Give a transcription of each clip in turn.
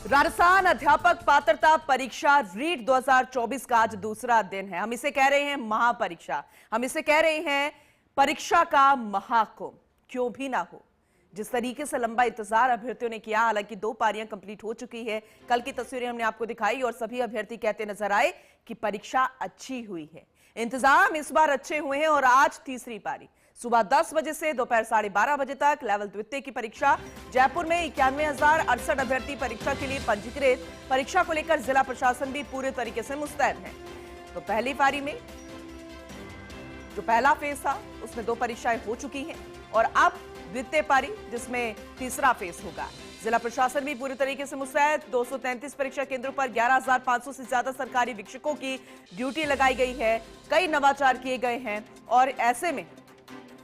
राजस्थान अध्यापक पात्रता परीक्षा रीट 2024 का आज दूसरा दिन है। हम इसे कह रहे हैं महापरीक्षा, हम इसे कह रहे हैं परीक्षा का महाकुंभ। क्यों भी ना हो। जिस तरीके से लंबा इंतजार अभ्यर्थियों ने किया, हालांकि 2 पारियां कंप्लीट हो चुकी है। कल की तस्वीरें हमने आपको दिखाई और सभी अभ्यर्थी कहते नजर आए कि परीक्षा अच्छी हुई है, इंतजाम इस बार अच्छे हुए हैं। और आज तीसरी पारी सुबह 10 बजे से दोपहर 12:30 बजे तक लेवल द्वितीय की परीक्षा। जयपुर में 91,068 अभ्यर्थी परीक्षा के लिए पंजीकृत। परीक्षा को लेकर जिला प्रशासन भी पूरे तरीके से मुस्तैद है। तो पहली पारी में जो पहला फेज था उसमें 2 परीक्षाएं हो चुकी हैं और अब द्वितीय पारी जिसमें तीसरा फेज होगा। जिला प्रशासन भी पूरी तरीके से मुस्तैद। 233 परीक्षा केंद्रों पर 11,500 से ज्यादा सरकारी वीक्षकों की ड्यूटी लगाई गई है। कई नवाचार किए गए हैं और ऐसे में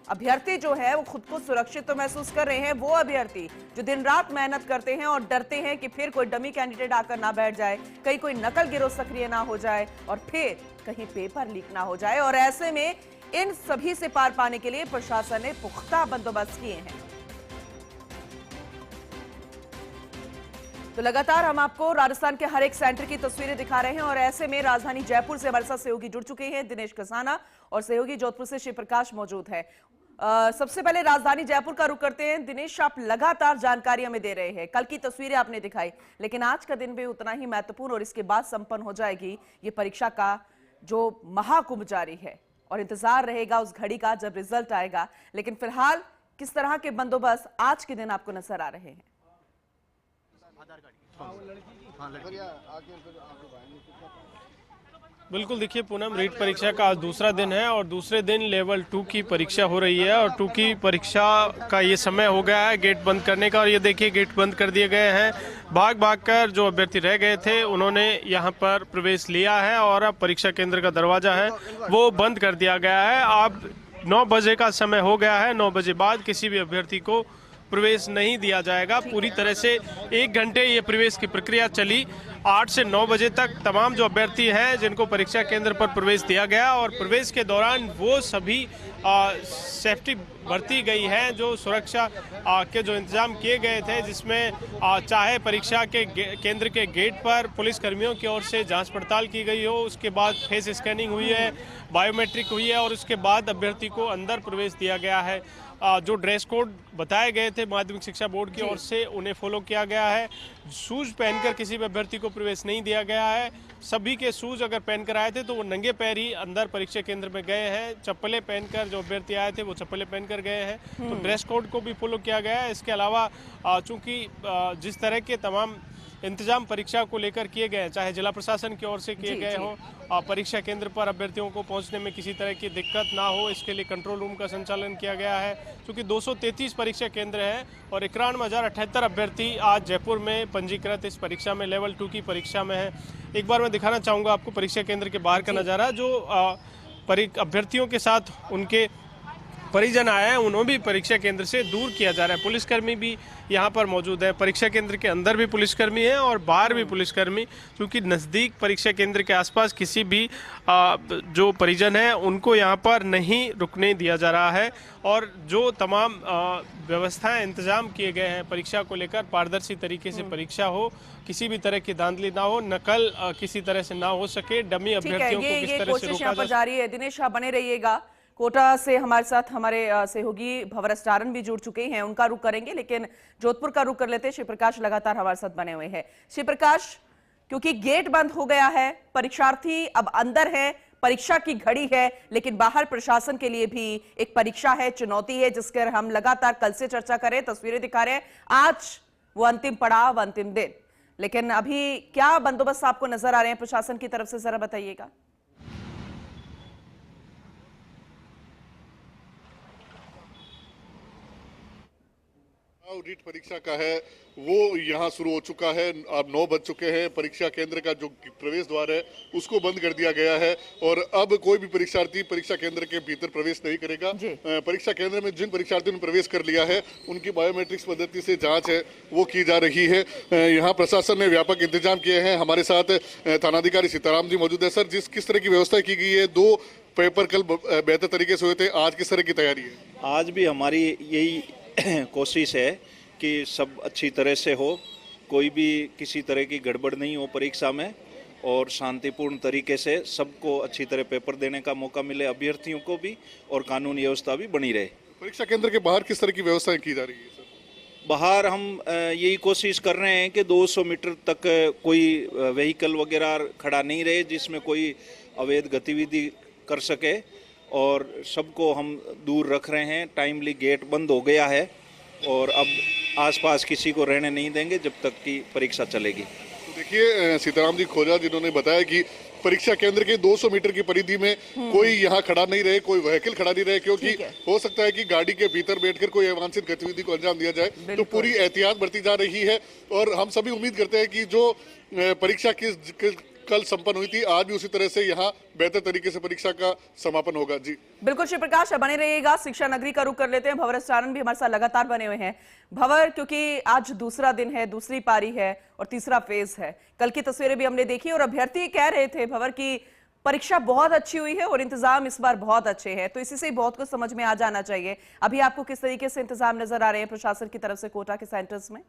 अभ्यर्थी जो है वो खुद को सुरक्षित तो महसूस कर रहे हैं। वो अभ्यर्थी जो दिन रात मेहनत करते हैं और डरते हैं कि फिर कोई डमी कैंडिडेट आकर ना बैठ जाए, कहीं कोई नकल गिरोह सक्रिय ना हो जाए और फिर कहीं पेपर लीक ना हो जाए। और ऐसे में इन सभी से पार पाने के लिए प्रशासन ने पुख्ता बंदोबस्त किए हैं। तो लगातार हम आपको राजस्थान के हर एक सेंटर की तस्वीरें दिखा रहे हैं और ऐसे में राजधानी जयपुर से हमारे साथ सहयोगी जुड़ चुके हैं, दिनेश कसाना, और सहयोगी जोधपुर से शिवप्रकाश मौजूद है। सबसे पहले राजधानी जयपुर का रुख करते हैं। दिनेश, आप लगातार जानकारी हमें दे रहे हैं, कल की तस्वीरें आपने दिखाई, लेकिन आज का दिन भी उतना ही महत्वपूर्ण और इसके बाद संपन्न हो जाएगी ये परीक्षा का जो महाकुंभ जारी है और इंतजार रहेगा उस घड़ी का जब रिजल्ट आएगा। लेकिन फिलहाल किस तरह के बंदोबस्त आज के दिन आपको नजर आ रहे हैं? बिल्कुल, देखिए पूनम, रीट परीक्षा का आज दूसरा दिन है और दूसरे दिन लेवल 2 की परीक्षा हो रही है और 2 की परीक्षा का ये समय हो गया है गेट बंद करने का। और ये देखिए गेट बंद कर दिए गए हैं। भाग भाग कर जो अभ्यर्थी रह गए थे उन्होंने यहाँ पर प्रवेश लिया है और अब परीक्षा केंद्र का दरवाजा है वो बंद कर दिया गया है। अब 9 बजे का समय हो गया है। 9 बजे बाद किसी भी अभ्यर्थी को प्रवेश नहीं दिया जाएगा। पूरी तरह से 1 घंटे ये प्रवेश की प्रक्रिया चली। 8 से 9 बजे तक तमाम जो अभ्यर्थी हैं जिनको परीक्षा केंद्र पर प्रवेश दिया गया और प्रवेश के दौरान वो सभी सेफ्टी बरती गई है, जो सुरक्षा के जो इंतजाम किए गए थे, जिसमें चाहे परीक्षा के केंद्र के गेट पर पुलिस कर्मियों की ओर से जांच पड़ताल की गई हो, उसके बाद फेस स्कैनिंग हुई है, बायोमेट्रिक हुई है और उसके बाद अभ्यर्थी को अंदर प्रवेश दिया गया है। जो ड्रेस कोड बताए गए थे माध्यमिक शिक्षा बोर्ड की ओर से उन्हें फॉलो किया गया है। शूज पहनकर किसी भी अभ्यर्थी को प्रवेश नहीं दिया गया है। सभी के शूज अगर पहनकर आए थे तो वो नंगे पैर ही अंदर परीक्षा केंद्र में गए हैं। चप्पलें पहनकर जो अभ्यर्थी आए थे वो चप्पलें पहनकर गए हैं। तो ड्रेस कोड को भी फॉलो किया गया है। इसके अलावा चूंकि जिस तरह के तमाम इंतजाम परीक्षा को लेकर किए गए हैं, चाहे जिला प्रशासन की ओर से किए गए हों, परीक्षा केंद्र पर अभ्यर्थियों को पहुंचने में किसी तरह की दिक्कत ना हो, इसके लिए कंट्रोल रूम का संचालन किया गया है। क्योंकि 233 परीक्षा केंद्र हैं और 91,078 अभ्यर्थी आज जयपुर में पंजीकृत इस परीक्षा में लेवल 2 की परीक्षा में है। एक बार मैं दिखाना चाहूँगा आपको परीक्षा केंद्र के बाहर का नज़ारा। जो अभ्यर्थियों के साथ उनके परिजन आए हैं उन्हें भी परीक्षा केंद्र से दूर किया जा रहा है। पुलिसकर्मी भी यहाँ पर मौजूद है। परीक्षा केंद्र के अंदर भी पुलिसकर्मी है और बाहर भी पुलिसकर्मी, क्योंकि नज़दीक परीक्षा केंद्र के आसपास किसी भी जो परिजन है उनको यहाँ पर नहीं रुकने दिया जा रहा है। और जो तमाम व्यवस्थाएं इंतजाम किए गए हैं परीक्षा को लेकर, पारदर्शी तरीके से परीक्षा हो, किसी भी तरह की धांधली ना हो, नकल किसी तरह से ना हो सके, डमी अभ्यर्थियों को किस तरह से रोका जारी है। दिनेश, आप बने रहिएगा। कोटा से हमारे साथ हमारे सहयोगी भवर स्टारन भी जुड़ चुके हैं, उनका रुख करेंगे, लेकिन जोधपुर का रुख कर लेते हैं। शिवप्रकाश लगातार हमारे साथ बने हुए हैं। शिवप्रकाश, क्योंकि गेट बंद हो गया है, परीक्षार्थी अब अंदर है, परीक्षा की घड़ी है, लेकिन बाहर प्रशासन के लिए भी एक परीक्षा है, चुनौती है, जिसके हम लगातार कल से चर्चा करें, तस्वीरें दिखा रहे हैं। आज वो अंतिम पड़ाव, अंतिम दिन, लेकिन अभी क्या बंदोबस्त आपको नजर आ रहे हैं प्रशासन की तरफ से, जरा बताइएगा। रीट परीक्षा का है वो यहाँ शुरू हो चुका है। अब 9 बज चुके हैं। परीक्षा केंद्र का जो प्रवेश द्वार है उसको बंद कर दिया गया है और अब कोई भी परीक्षार्थी परीक्षा केंद्र के भीतर प्रवेश नहीं करेगा। परीक्षा केंद्र में जिन परीक्षार्थियों ने प्रवेश कर लिया है उनकी बायोमेट्रिक्स पद्धति से जांच है वो की जा रही है। यहाँ प्रशासन ने व्यापक इंतजाम किए हैं। हमारे साथ थानाधिकारी सीताराम जी मौजूद है। सर, किस तरह की व्यवस्था की गई है? 2 पेपर कल बेहतर तरीके से हुए थे, आज किस तरह की तैयारी है? आज भी हमारी यही कोशिश है कि सब अच्छी तरह से हो कोई भी किसी तरह की गड़बड़ नहीं हो परीक्षा में और शांतिपूर्ण तरीके से सबको अच्छी तरह पेपर देने का मौका मिले, अभ्यर्थियों को भी, और कानून व्यवस्था भी बनी रहे। परीक्षा केंद्र के बाहर किस तरह की व्यवस्थाएं की जा रही है सर? बाहर हम यही कोशिश कर रहे हैं कि 200 मीटर तक कोई व्हीकल वगैरह खड़ा नहीं रहे जिसमें कोई अवैध गतिविधि कर सके, और सबको हम दूर रख रहे हैं। टाइमली गेट बंद हो गया है और अब आसपास किसी को रहने नहीं देंगे जब तक कि परीक्षा चलेगी। तो देखिए सीताराम जी खोजा जिन्होंने बताया कि परीक्षा केंद्र के 200 मीटर की परिधि में कोई यहाँ खड़ा नहीं रहे, कोई व्हीकल खड़ा नहीं रहे, क्योंकि हो सकता है कि गाड़ी के भीतर बैठकर कोई अवांछित गतिविधि को अंजाम दिया जाए। तो पूरी एहतियात बरती जा रही है और हम सभी उम्मीद करते हैं कि जो परीक्षा कल संपन्न हुई थी, आज भी उसी तरह से यहाँ बेहतर तरीके से परीक्षा का समापन होगा। जी बिल्कुल श्री प्रकाश, बने रहिएगा। शिक्षा नगरी का रुख कर लेते हैं। भंवर चारण भी हमारे साथ लगातार बने हुए हैं। भंवर, क्योंकि आज दूसरा दिन है, दूसरी पारी है और तीसरा फेज है, कल की तस्वीरें भी हमने देखी और अभ्यर्थी कह रहे थे भंवर की परीक्षा बहुत अच्छी हुई है और इंतजाम इस बार बहुत अच्छे हैं, तो इसी से बहुत कुछ समझ में आ जाना चाहिए। अभी आपको किस तरीके से इंतजाम नजर आ रहे हैं प्रशासन की तरफ से कोटा के सेंटर्स में?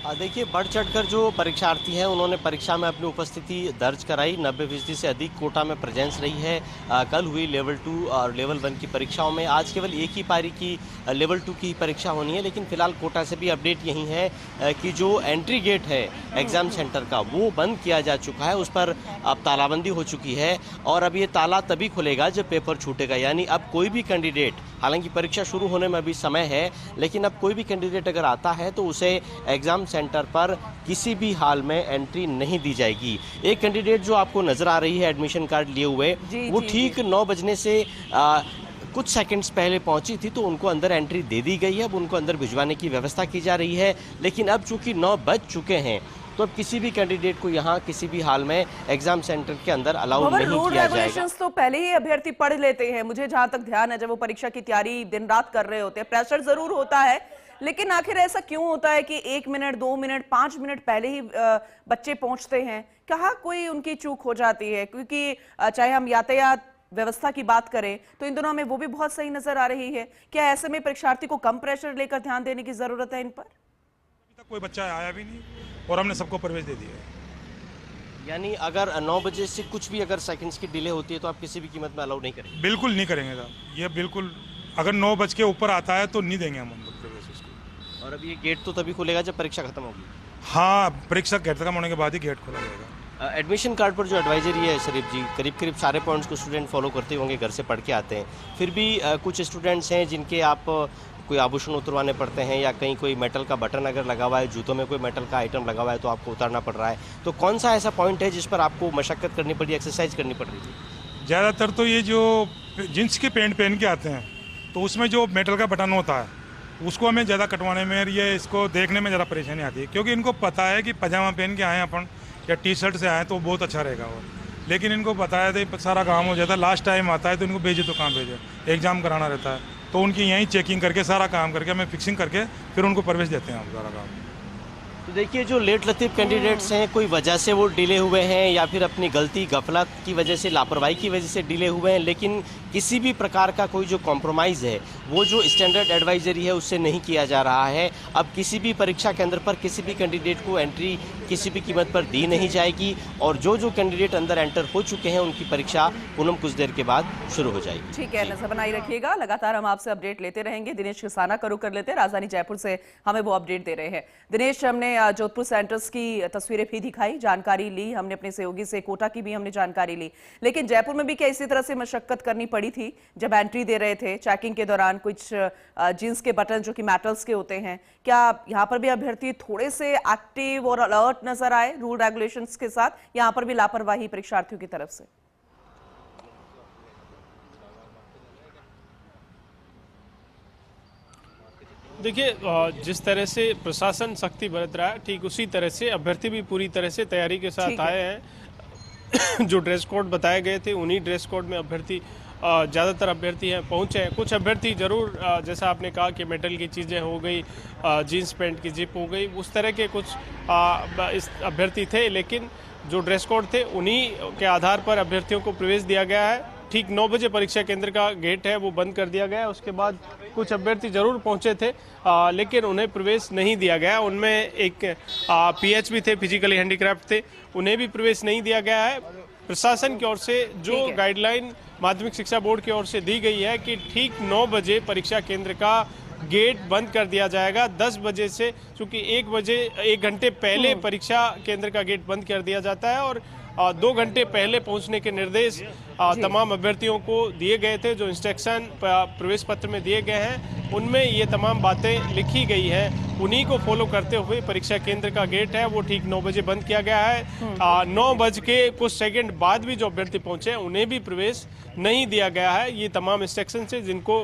देखिए, बढ़ चढ़कर जो परीक्षार्थी हैं उन्होंने परीक्षा में अपनी उपस्थिति दर्ज कराई। 90% से अधिक कोटा में प्रेजेंस रही है। कल हुई लेवल 2 और लेवल 1 की परीक्षाओं में। आज केवल एक ही पारी की लेवल 2 की परीक्षा होनी है, लेकिन फिलहाल कोटा से भी अपडेट यही है कि जो एंट्री गेट है एग्जाम सेंटर का वो बंद किया जा चुका है। उस पर अब तालाबंदी हो चुकी है और अब ये ताला तभी खुलेगा जब पेपर छूटेगा। यानी अब कोई भी कैंडिडेट, हालांकि परीक्षा शुरू होने में अभी समय है, लेकिन अब कोई भी कैंडिडेट अगर आता है तो उसे एग्जाम सेंटर पर किसी भी हाल में एंट्री नहीं दी जाएगी। एक कैंडिडेट जो आपको नजर आ रही है एडमिशन कार्ड लिए हुए, वो ठीक 9 बजने से कुछ सेकंड्स पहले पहुंची थी, तो उनको अंदर एंट्री दे दी गई है। अब उनको अंदर भिजवाने की व्यवस्था की जा रही है, लेकिन अब चूंकि 9 बज चुके हैं तो अब किसी भी कैंडिडेट को यहाँ किसी भी हाल में एग्जाम सेंटर के अंदर अलाउ नहीं किया जाएगा। तो पहले ही अभ्यर्थी पढ़ लेते हैं, मुझे जहां तक ध्यान है, जब वो परीक्षा की तैयारी दिन रात कर रहे होते हैं, प्रेशर जरूर होता है, लेकिन आखिर ऐसा क्यों होता है कि 1 मिनट, 2 मिनट, 5 मिनट पहले ही बच्चे पहुंचते हैं? कहाँ कोई उनकी चूक हो जाती है? क्योंकि चाहे हम यातायात व्यवस्था की बात करें तो इन दोनों में वो भी बहुत सही नजर आ रही है। क्या ऐसे में परीक्षार्थी को कम प्रेशर लेकर ध्यान देने की जरूरत है इन पर? अभी तक कोई बच्चा आया भी नहीं और हमने सबको प्रवेश दे दिया है। यानी अगर 9 बजे से कुछ भी अगर सेकंड्स की डिले होती है तो आप किसी भी कीमत में अलाउ नहीं करेंगे? बिल्कुल नहीं करेंगे साहब, ये बिल्कुल। अगर 9 बज के ऊपर आता है तो नहीं देंगे हम लोग प्रवेश उसको। और अब ये गेट तो तभी खुलेगा जब परीक्षा खत्म होगी? हाँ, परीक्षा खत्म होने के बाद ही गेट खोला जाएगा। एडमिशन कार्ड पर जो एडवाइजरी है शरीफ जी, करीब करीब सारे पॉइंट्स को स्टूडेंट फॉलो करते होंगे, घर से पढ़ के आते हैं, फिर भी कुछ स्टूडेंट्स हैं जिनके आप कोई आभूषण उतरवाने पड़ते हैं या कहीं कोई मेटल का बटन अगर लगा हुआ है, जूतों में कोई मेटल का आइटम लगा हुआ है तो आपको उतारना पड़ रहा है। तो कौन सा ऐसा पॉइंट है जिस पर आपको मशक्कत करनी पड़ी, एक्सरसाइज करनी पड़ रही थी? ज़्यादातर तो ये जो जींस के पैंट पहन के आते हैं तो उसमें जो मेटल का बटन होता है उसको हमें ज़्यादा कटवाने में, ये इसको देखने में ज़्यादा परेशानी आती है, क्योंकि इनको पता है कि पजामा पहन के आए अपन या टी शर्ट से आए तो बहुत अच्छा रहेगा वो, लेकिन इनको बताया था सारा काम हो जाता है, लास्ट टाइम आता है तो इनको भेजे तो कहाँ भेजे, एग्जाम कराना रहता है, तो उनकी यहीं चेकिंग करके सारा काम करके हमें फिक्सिंग करके फिर उनको प्रवेश देते हैं हम सारा काम। तो देखिए, जो लेट लतीफ़ कैंडिडेट्स हैं, कोई वजह से वो डिले हुए हैं या फिर अपनी गलती गफलत की वजह से, लापरवाही की वजह से डिले हुए हैं, लेकिन किसी भी प्रकार का कोई जो कॉम्प्रोमाइज़ है वो जो स्टैंडर्ड एडवाइजरी है उससे नहीं किया जा रहा है। अब किसी भी परीक्षा केंद्र पर किसी भी कैंडिडेट को एंट्री किसी भी कीमत पर दी नहीं जाएगी और जो जो कैंडिडेट अंदर एंटर हो चुके हैं उनकी परीक्षा पूनम कुछ देर के बाद शुरू हो जाएगी। ठीक है, नजर बनाई रखिएगा, लगातार हम आपसे अपडेट लेते रहेंगे। दिनेश किसाना का रुख कर लेते हैं, राजधानी जयपुर से हमें वो अपडेट दे रहे हैं। दिनेश, हमने जोधपुर सेंटर्स की तस्वीरें भी दिखाई, जानकारी ली हमने अपने सहयोगी से, कोटा की भी हमने जानकारी ली, लेकिन जयपुर में भी क्या इसी तरह से मशक्कत करनी पड़ी थी जब एंट्री दे रहे थे? चेकिंग के दौरान कुछ जींस के बटन जो कि मेटल्स के होते हैं, क्या यहाँ पर भी अभ्यर्थी थोड़े से एक्टिव और अलर्ट नजर आए रूल रेगुलेशंस के साथ? यहाँ पर भी लापरवाही परीक्षार्थियों की तरफ से? देखिए, जिस तरह से प्रशासन सख्ती बरत रहा है, ठीक उसी तरह से अभ्यर्थी भी पूरी तरह से तैयारी के साथ आए हैं। जो ड्रेस कोड बताए गए थे उन्हीं ड्रेस कोड में अभ्यर्थी, ज़्यादातर अभ्यर्थी हैं, पहुँचे हैं। कुछ अभ्यर्थी ज़रूर, जैसा आपने कहा कि मेटल की चीज़ें हो गई, जीन्स पैंट की जिप हो गई, उस तरह के कुछ इस अभ्यर्थी थे, लेकिन जो ड्रेस कोड थे उन्हीं के आधार पर अभ्यर्थियों को प्रवेश दिया गया है। ठीक 9 बजे परीक्षा केंद्र का गेट है वो बंद कर दिया गया। उसके बाद कुछ अभ्यर्थी जरूर पहुंचे थे, लेकिन उन्हें प्रवेश नहीं दिया गया। उनमें एक PH भी थे, फिजिकली हैंडीक्राफ्ट थे, उन्हें भी प्रवेश नहीं दिया गया है। प्रशासन की ओर से जो गाइडलाइन माध्यमिक शिक्षा बोर्ड की ओर से दी गई है कि ठीक 9 बजे परीक्षा केंद्र का गेट बंद कर दिया जाएगा। 10 बजे से, चूंकि 1 घंटे पहले परीक्षा केंद्र का गेट बंद कर दिया जाता है और 2 घंटे पहले पहुंचने के निर्देश तमाम अभ्यर्थियों को दिए गए थे। जो इंस्ट्रक्शन प्रवेश पत्र में दिए गए हैं उनमें ये तमाम बातें लिखी गई हैं, उन्हीं को फॉलो करते हुए परीक्षा केंद्र का गेट है वो ठीक 9 बजे बंद किया गया है। 9 बज के कुछ सेकंड बाद भी जो अभ्यर्थी पहुंचे उन्हें भी प्रवेश नहीं दिया गया है। ये तमाम इंस्ट्रक्शन से जिनको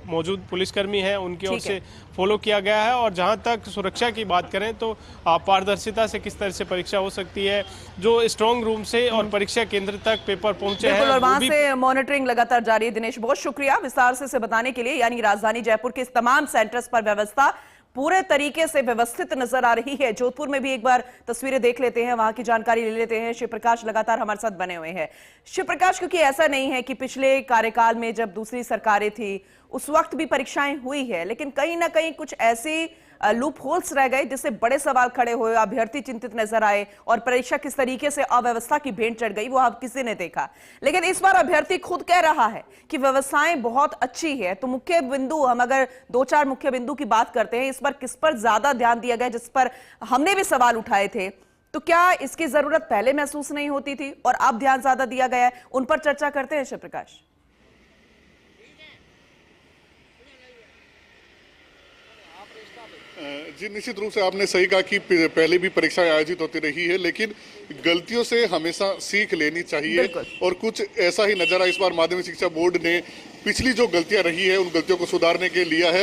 मौजूद पुलिसकर्मी हैं उनकी ओर से फॉलो किया गया है। और जहां तक सुरक्षा की बात करें तो पारदर्शिता से किस तरह से परीक्षा हो सकती है, जो स्ट्रांग रूम से और परीक्षा केंद्र तक पेपर पहुंचे हैं और वहां से मॉनिटरिंग लगातार जारी है। दिनेश, बहुत शुक्रिया विस्तार से बताने के लिए। यानी राजधानी जयपुर के इस तमाम सेंटर्स पर व्यवस्था पूरे तरीके से व्यवस्थित नजर आ रही है। जोधपुर में भी एक बार तस्वीरें देख लेते हैं, वहां की जानकारी ले लेते हैं। शिव प्रकाश लगातार हमारे साथ बने हुए हैं। शिव प्रकाश, क्योंकि ऐसा नहीं है कि पिछले कार्यकाल में जब दूसरी सरकारें थी उस वक्त भी परीक्षाएं हुई है, लेकिन कहीं ना कहीं कुछ ऐसी लूप होल्स रह गए जिससे बड़े सवाल खड़े हुए, अभ्यर्थी चिंतित नजर आए और परीक्षा किस तरीके से अव्यवस्था की भेंट चढ़ गई वो अब किसी ने देखा। लेकिन इस बार अभ्यर्थी खुद कह रहा है कि व्यवस्थाएं बहुत अच्छी है। तो मुख्य बिंदु, हम अगर 2-4 मुख्य बिंदु की बात करते हैं, इस बार किस पर ज्यादा ध्यान दिया गया, जिस पर हमने भी सवाल उठाए थे? तो क्या इसकी जरूरत पहले महसूस नहीं होती थी और अब ध्यान ज्यादा दिया गया है? उन पर चर्चा करते हैं शिव प्रकाश। जी, निश्चित रूप से आपने सही कहा कि पहले भी परीक्षाएं आयोजित होती रही है, लेकिन गलतियों से हमेशा सीख लेनी चाहिए। और कुछ ऐसा ही नजारा इस बार माध्यमिक शिक्षा बोर्ड ने पिछली जो गलतियां रही है उन गलतियों को सुधारने के लिया है।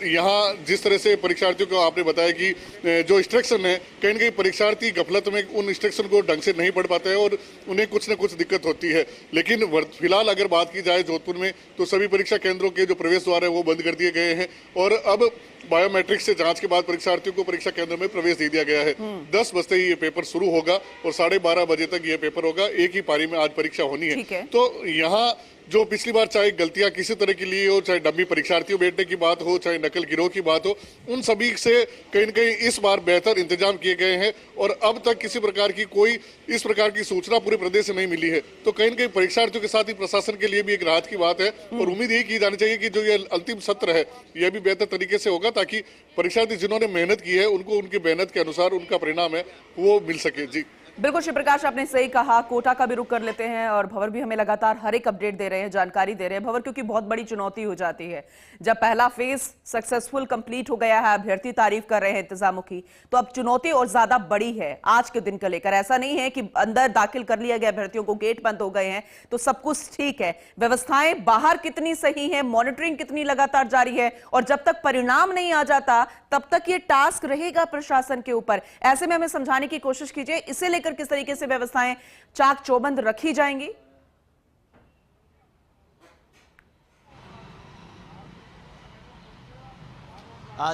यहाँ जिस तरह से परीक्षार्थियों को आपने बताया कि जो इंस्ट्रक्शन है, कहीं ना कहीं परीक्षार्थी गफलत में उन इंस्ट्रक्शन को ढंग से नहीं पढ़ पाते हैं और उन्हें कुछ न कुछ दिक्कत होती है। लेकिन फिलहाल अगर बात की जाए जोधपुर में, तो सभी परीक्षा केंद्रों के जो प्रवेश द्वार है वो बंद कर दिए गए हैं और अब बायोमेट्रिक से जांच के बाद परीक्षार्थियों को परीक्षा केंद्र में प्रवेश दे दिया गया है। 10 बजते ही ये पेपर शुरू होगा और 12:30 बजे तक ये पेपर होगा। एक ही पारी में आज परीक्षा होनी है। तो यहाँ जो पिछली बार चाहे गलतियां किसी तरह की ली हो, चाहे डमी परीक्षार्थियों बैठने की बात हो, चाहे नकल गिरोह की बात हो, उन सभी से कहीं न कहीं इस बार बेहतर इंतजाम किए गए हैं और अब तक किसी प्रकार की कोई इस प्रकार की सूचना पूरे प्रदेश से नहीं मिली है। तो कहीं न कहीं परीक्षार्थियों के साथ ही प्रशासन के लिए भी एक राहत की बात है और उम्मीद यही की जानी चाहिए कि जो ये अंतिम सत्र है यह भी बेहतर तरीके से होगा, ताकि परीक्षार्थी जिन्होंने मेहनत की है उनको उनकी मेहनत के अनुसार उनका परिणाम है वो मिल सके। जी बिल्कुल शिव प्रकाश, आपने सही कहा। कोटा का भी रुख कर लेते हैं और भंवर भी हमें लगातार हर एक अपडेट दे रहे हैं, जानकारी दे रहे हैं। भंवर, क्योंकि बहुत बड़ी चुनौती हो जाती है जब पहला फेज सक्सेसफुल कंप्लीट हो गया है, अभ्यर्थी तारीफ कर रहे हैं इंतजामों की, तो अब चुनौती और ज्यादा बड़ी है आज के दिन को लेकर। ऐसा नहीं है कि अंदर दाखिल कर लिया गया अभ्यर्थियों को, गेट बंद हो गए हैं तो सब कुछ ठीक है। व्यवस्थाएं बाहर कितनी सही है, मॉनिटरिंग कितनी लगातार जारी है और जब तक परिणाम नहीं आ जाता तब तक ये टास्क रहेगा प्रशासन के ऊपर। ऐसे में हमें समझाने की कोशिश कीजिए, इसे लेकर किस तरीके से व्यवस्थाएं चाक चौबंद रखी जाएंगी?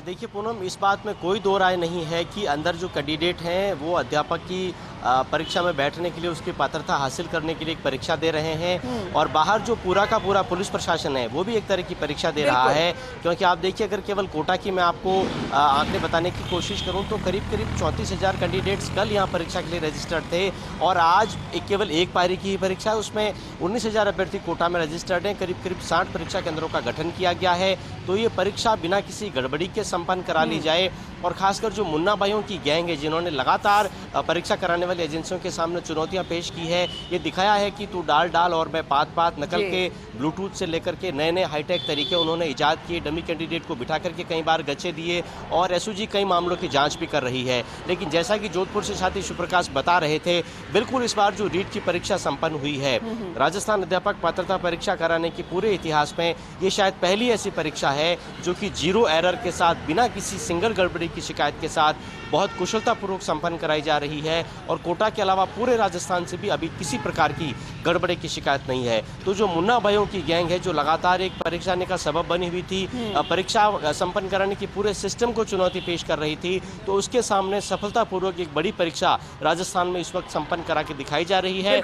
देखिए पूनम, इस बात में कोई दो राय नहीं है कि अंदर जो कैंडिडेट हैं वो अध्यापक की परीक्षा में बैठने के लिए, उसकी पात्रता हासिल करने के लिए एक परीक्षा दे रहे हैं और बाहर जो पूरा का पूरा पुलिस प्रशासन है वो भी एक तरह की परीक्षा दे रहा है। क्योंकि आप देखिए, अगर केवल कोटा की मैं आपको आंकड़े बताने की कोशिश करूं तो करीब 34,000 कैंडिडेट्स कल यहाँ परीक्षा के लिए रजिस्टर्ड थे और आज केवल एक पारी की ही परीक्षा है, उसमें 19,000 अभ्यर्थी कोटा में रजिस्टर्ड हैं। करीब 60 परीक्षा केंद्रों का गठन किया गया है। तो ये परीक्षा बिना किसी गड़बड़ी के संपन्न करा ली जाए और खासकर जो मुन्ना भाइयों की गैंग है जिन्होंने लगातार परीक्षा कराने वाली एजेंसियों के सामने चुनौतियां पेश की है, ये दिखाया है कि तू डाल और मैं पात नकल के ब्लूटूथ से लेकर के नए हाईटेक तरीके उन्होंने इजाद किए। डमी कैंडिडेट को बिठा करके कई बार गच्चे दिए और एसओजी कई मामलों की जांच भी कर रही है। लेकिन जैसा कि जोधपुर से साथी शिवप्रकाश बता रहे थे, बिल्कुल इस बार जो रीट की परीक्षा संपन्न हुई है, राजस्थान अध्यापक पात्रता परीक्षा कराने के पूरे इतिहास में ये शायद पहली ऐसी परीक्षा है जो कि 0 एरर के साथ, बिना किसी सिंगल गड़बड़ी की शिकायत के साथ बहुत कुशलतापूर्वक संपन्न कराई जा रही है और कोटा के अलावा पूरे राजस्थान से भी अभी किसी प्रकार की गड़बड़ी की शिकायत नहीं है। तो जो मुन्ना भाइयों की गैंग है जो लगातार एक परीक्षा का सबब बनी हुई थी, परीक्षा संपन्न कराने की पूरे सिस्टम को चुनौती पेश कर रही थी, तो उसके सामने सफलतापूर्वक एक बड़ी परीक्षा राजस्थान में इस वक्त संपन्न करा के दिखाई जा रही है।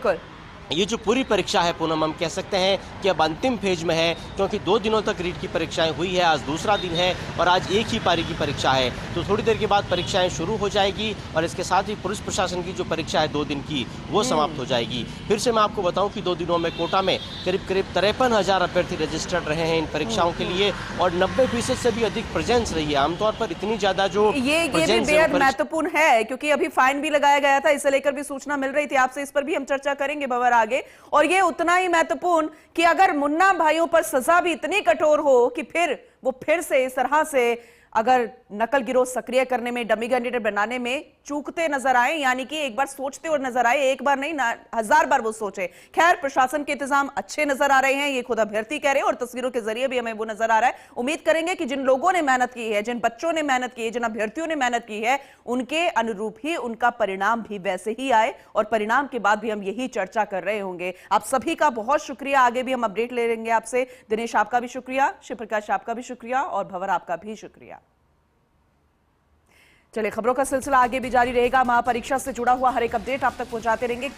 ये जो पूरी परीक्षा है पूनम, हम कह सकते हैं कि अब अंतिम फेज में है, क्योंकि 2 दिनों तक रीट की परीक्षाएं हुई है, आज दूसरा दिन है और आज एक ही पारी की परीक्षा है। तो थोड़ी देर के बाद परीक्षाएं शुरू हो जाएगी और इसके साथ ही पुलिस प्रशासन की जो परीक्षा है 2 दिन की, वो समाप्त हो जाएगी। फिर से मैं आपको बताऊं कि 2 दिनों में कोटा में करीब 53,000 अभ्यर्थी रजिस्टर्ड रहे हैं इन परीक्षाओं के लिए और 90% से भी अधिक प्रेजेंस रही है। आमतौर पर इतनी ज्यादा जो ये भी बेहद महत्वपूर्ण है, क्योंकि अभी फाइन भी लगाया गया था, इसे लेकर भी सूचना मिल रही थी आपसे, इस पर भी हम चर्चा करेंगे भंवर आगे। और ये उतना ही महत्वपूर्ण कि अगर मुन्ना भाइयों पर सजा भी इतनी कठोर हो कि फिर वो फिर से इस तरह से अगर नकल गिरोह सक्रिय करने में, डमी कैंडिडेट बनाने में चूकते नजर आए, यानी कि एक बार सोचते और नजर आए, एक बार नहीं ना 1000 बार वो सोचे। खैर, प्रशासन के इंतजाम अच्छे नजर आ रहे हैं, ये खुद अभ्यर्थी कह रहे हैं और तस्वीरों के जरिए भी हमें वो नजर आ रहा है। उम्मीद करेंगे कि जिन लोगों ने मेहनत की है, जिन बच्चों ने मेहनत की है, जिन अभ्यर्थियों ने मेहनत की है, उनके अनुरूप ही उनका परिणाम भी वैसे ही आए और परिणाम के बाद भी हम यही चर्चा कर रहे होंगे। आप सभी का बहुत शुक्रिया, आगे भी हम अपडेट ले लेंगे आपसे। दिनेश, आपका भी शुक्रिया, शिवप्रकाश आपका भी शुक्रिया और भंवर आपका भी शुक्रिया। चलिए, खबरों का सिलसिला आगे भी जारी रहेगा। महापरीक्षा से जुड़ा हुआ हर एक अपडेट आप तक पहुंचाते रहेंगे।